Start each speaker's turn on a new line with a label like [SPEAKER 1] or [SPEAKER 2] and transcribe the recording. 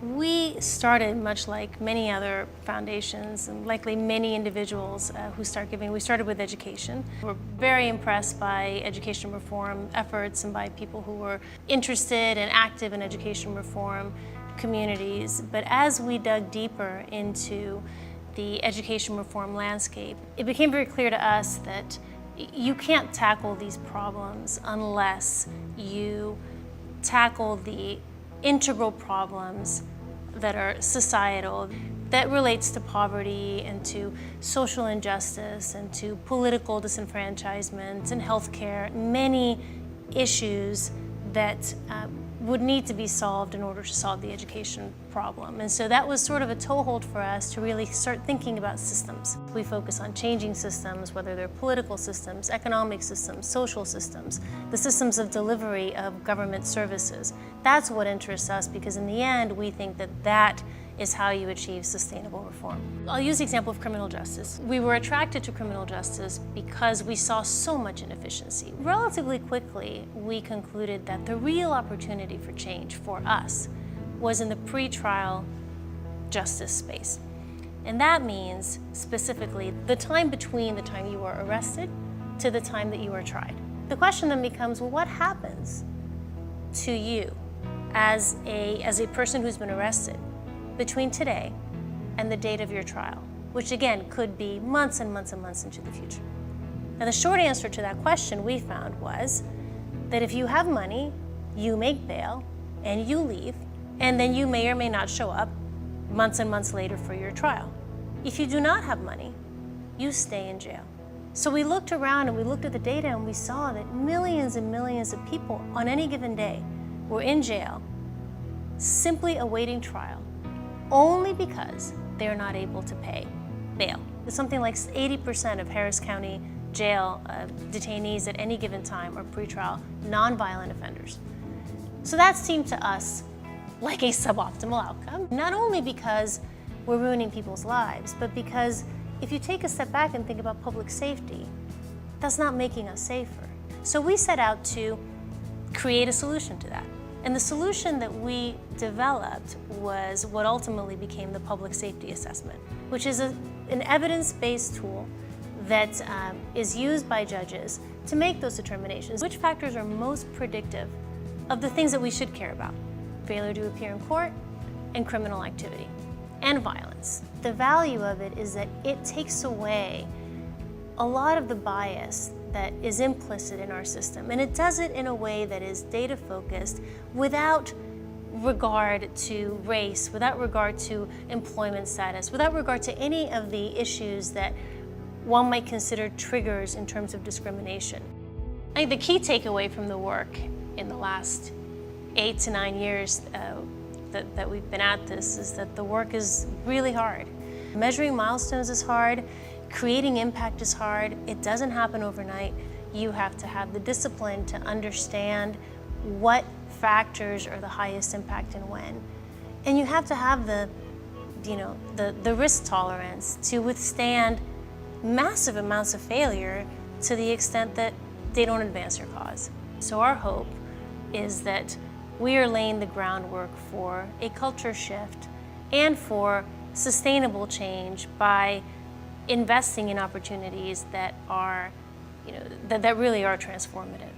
[SPEAKER 1] We started much like many other foundations and likely many individuals who start giving. We started with education. We're very impressed by education reform efforts and by people who were interested and active in education reform communities. But as we dug deeper into the education reform landscape, it became very clear to us that you can't tackle these problems unless you tackle the integral problems that are societal, that relates to poverty and to social injustice and to political disenfranchisement and healthcare, many issues that would need to be solved in order to solve the education problem. And so that was sort of a toehold for us to really start thinking about systems. We focus on changing systems, whether they're political systems, economic systems, social systems, the systems of delivery of government services. That's what interests us, because in the end, we think that that is how you achieve sustainable reform. I'll use the example of criminal justice. We were attracted to criminal justice because we saw so much inefficiency. Relatively quickly, we concluded that the real opportunity for change for us was in the pretrial justice space. And that means, specifically, the time between the time you are arrested to the time that you are tried. The question then becomes, well, what happens to you as a person who's been arrested between today and the date of your trial, which again could be months and months and months into the future? Now, the short answer to that question we found was that if you have money, you make bail and you leave, and then you may or may not show up months and months later for your trial. If you do not have money, you stay in jail. So we looked around and we looked at the data and we saw that millions and millions of people on any given day were in jail simply awaiting trial, only because they are not able to pay bail. Something like 80% of Harris County jail detainees at any given time are pretrial nonviolent offenders. So that seemed to us like a suboptimal outcome, not only because we're ruining people's lives, but because if you take a step back and think about public safety, that's not making us safer. So we set out to create a solution to that. And the solution that we developed was what ultimately became the public safety assessment, which is an evidence-based tool that is used by judges to make those determinations. Which factors are most predictive of the things that we should care about? Failure to appear in court and criminal activity and violence. The value of it is that it takes away a lot of the bias that is implicit in our system, and it does it in a way that is data-focused without regard to race, without regard to employment status, without regard to any of the issues that one might consider triggers in terms of discrimination. I think the key takeaway from the work in the last 8 to 9 years that we've been at this is that the work is really hard. Measuring milestones is hard. Creating impact is hard. It doesn't happen overnight. You have to have the discipline to understand what factors are the highest impact and when. And you have to have the risk tolerance to withstand massive amounts of failure to the extent that they don't advance your cause. So our hope is that we are laying the groundwork for a culture shift and for sustainable change by investing in opportunities that are, that really are transformative.